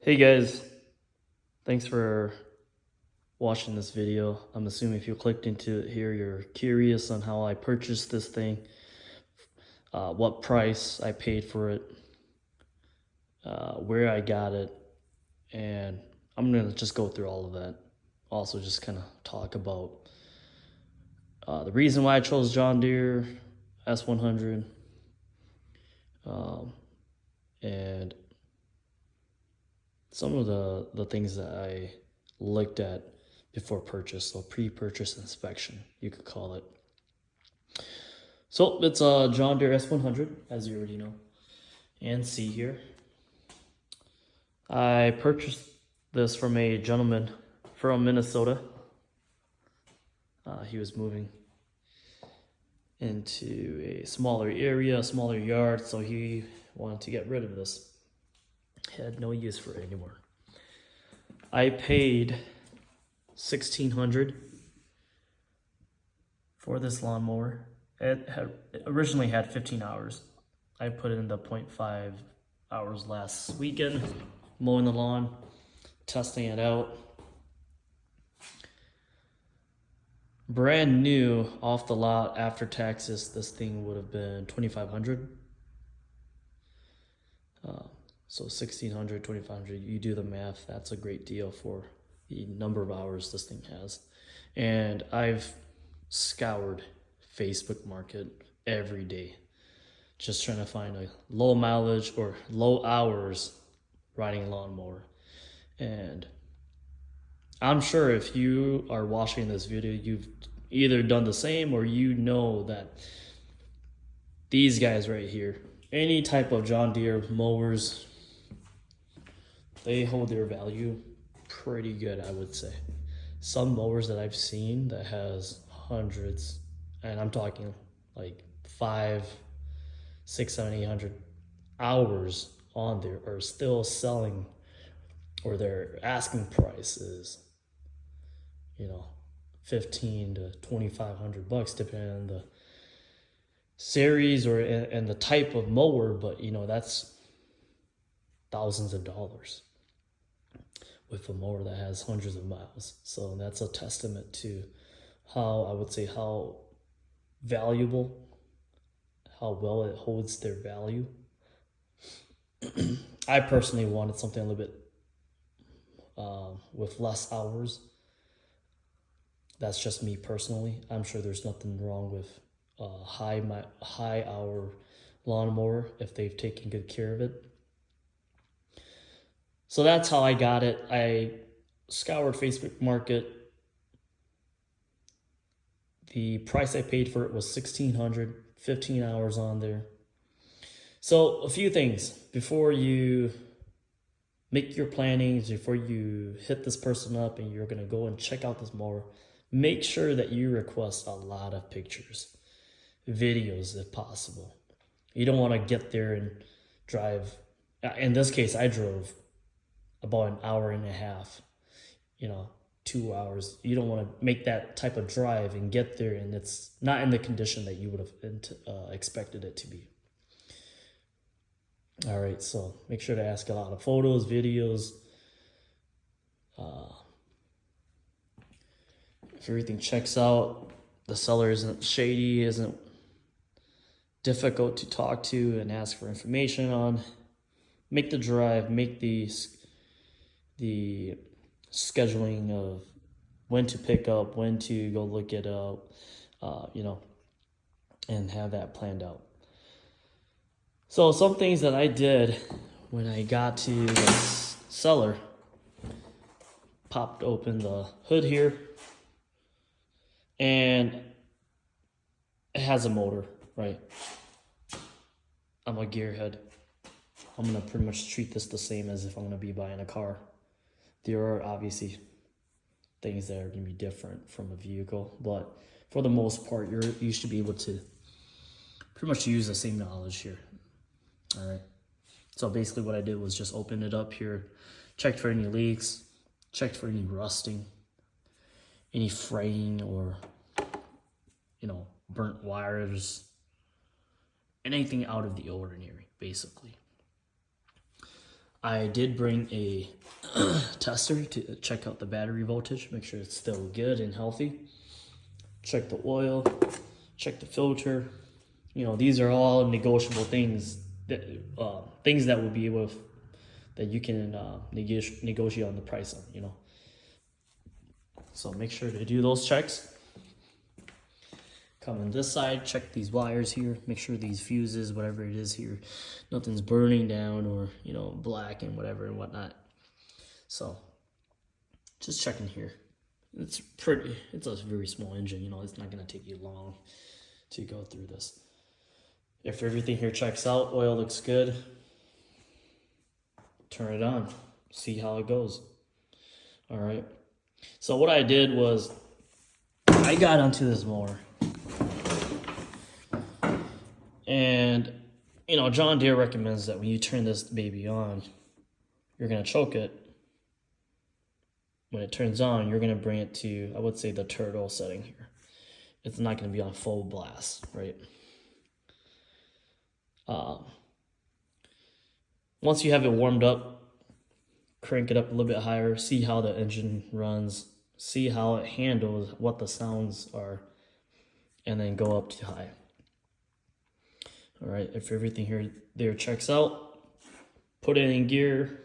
Hey guys, thanks for watching this video. I'm assuming if you clicked into it here, you're curious on how I purchased this thing, what price I paid for it, where I got it, and I'm gonna just go through all of that. Also, just kind of talk about the reason why I chose John Deere S100, and some of the things that I looked at before purchase, so pre-purchase inspection, you could call it. So it's a John Deere S100, as you already know and see here. I purchased this from a gentleman from Minnesota. He was moving into a smaller area, a smaller yard, so he wanted to get rid of this. He had no use for it anymore. I paid $1,600 for this lawnmower. It originally had 15 hours. I put in the 0.5 hours last weekend, mowing the lawn, testing it out. Brand new off the lot after taxes, this thing would have been $2,500. So $1,600, $2,500, you do the math, that's a great deal for the number of hours this thing has. And I've scoured Facebook Market every day, just trying to find a low mileage or low hours riding a lawnmower. And I'm sure if you are watching this video, you've either done the same or you know that these guys right here, any type of John Deere mowers, they hold their value pretty good, I would say. Some mowers that I've seen that has hundreds, and I'm talking like 5, 6, 7, 800 hours on there are still selling, or their asking price is, you know, 15 to 2,500 bucks, depending on the series or and the type of mower. But you know, that's thousands of dollars with a mower that has hundreds of miles. So that's a testament to how, I would say, how valuable, how well it holds their value. I personally wanted something a little bit with less hours. That's just me personally. I'm sure there's nothing wrong with high hour lawnmower if they've taken good care of it. So that's how I got it. I scoured Facebook Market. The price I paid for it was $1,600, 15 hours on there. So a few things before you make your plannings, before you hit this person up and you're gonna go and check out this mower, make sure that you request a lot of pictures, videos if possible. You don't wanna get there and drive. In this case, I drove about an hour and a half, 2 hours. You don't want to make that type of drive and get there and it's not in the condition that you would have expected it to be. All right, so make sure to ask a lot of photos, videos. If everything checks out, the seller isn't shady, isn't difficult to talk to and ask for information on, make the drive, make the scheduling of when to pick up, when to go look it up, and have that planned out. So some things that I did when I got to the seller, popped open the hood here, and it has a motor, right? I'm a gearhead. I'm gonna pretty much treat this the same as if I'm gonna be buying a car. There are obviously things that are gonna be different from a vehicle, but for the most part, you should be able to pretty much use the same knowledge here. All right. So basically what I did was just open it up here, checked for any leaks, checked for any rusting, any fraying or, burnt wires, anything out of the ordinary, basically. I did bring a tester to check out the battery voltage, make sure it's still good and healthy. Check the oil, check the filter. You know, these are all negotiable things that will be able to, that you can negotiate on the price on, you know. So make sure to do those checks. Come on this side, check these wires here, make sure these fuses, whatever it is here, nothing's burning down or, you know, black and whatever and whatnot. So just checking here. It's a very small engine, you know, it's not gonna take you long to go through this. If everything here checks out, oil looks good, turn it on, see how it goes. All right. So what I did was I got onto this mower. And, you know, John Deere recommends that when you turn this baby on, you're going to choke it. When it turns on, you're going to bring it to, I would say, the turtle setting here. It's not going to be on full blast, right? Once you have it warmed up, crank it up a little bit higher, see how the engine runs, see how it handles, what the sounds are, and then go up to high. All right, if everything there checks out, put it in gear,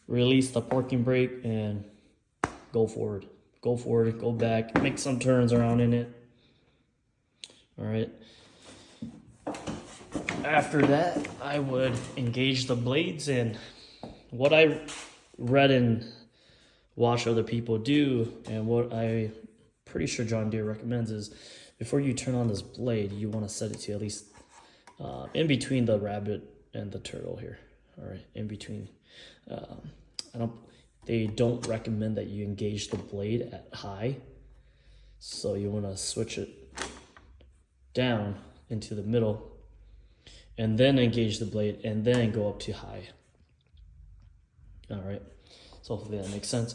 release the parking brake, and go forward. Go forward, go back, make some turns around in it. All right. After that, I would engage the blades, and what I read and watch other people do, and what I'm pretty sure John Deere recommends is before you turn on this blade, you want to set it to at least in between the rabbit and the turtle here. All right, in between. They don't recommend that you engage the blade at high, so you want to switch it down into the middle, and then engage the blade, and then go up to high. All right, so hopefully that makes sense.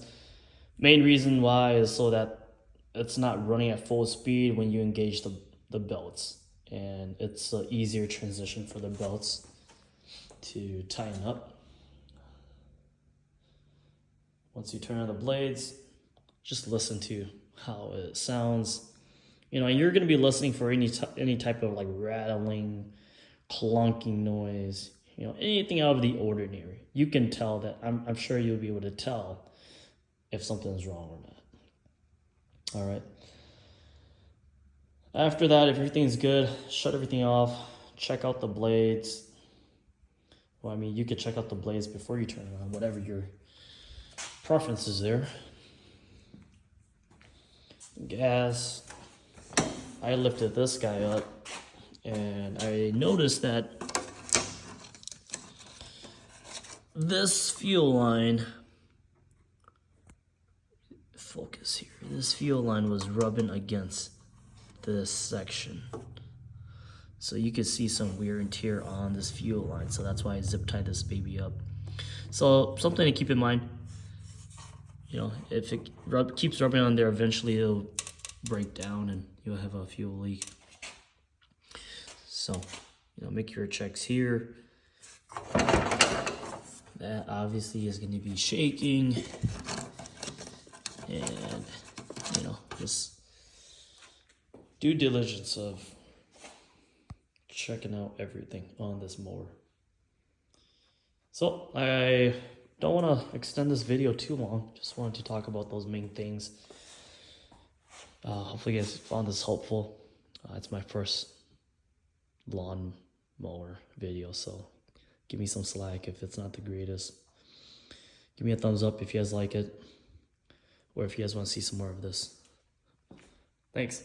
Main reason why is so that it's not running at full speed when you engage the belts, and it's an easier transition for the belts to tighten up. Once you turn on the blades, just listen to how it sounds. You know, you're going to be listening for any type of like rattling, clunking noise, you know, anything out of the ordinary. You can tell that. I'm sure you'll be able to tell if something's wrong or not. All right. After that, if everything's good, shut everything off, check out the blades. Well, I mean, you could check out the blades before you turn it on, whatever your preference is there. Gas. I lifted this guy up, and I noticed that this fuel line, focus here, this fuel line was rubbing against this section. So you could see some wear and tear on this fuel line. So that's why I zip tied this baby up. So something to keep in mind, you know, if it keeps rubbing on there, eventually it'll break down and you'll have a fuel leak. So, you know, make your checks here. That obviously is going to be shaking, and, you know, just due diligence of checking out everything on this mower. So I don't want to extend this video too long. Just wanted to talk about those main things. Hopefully you guys found this helpful. It's my first lawn mower video, so give me some slack if it's not the greatest. Give me a thumbs up if you guys like it, or if you guys want to see some more of this. Thanks.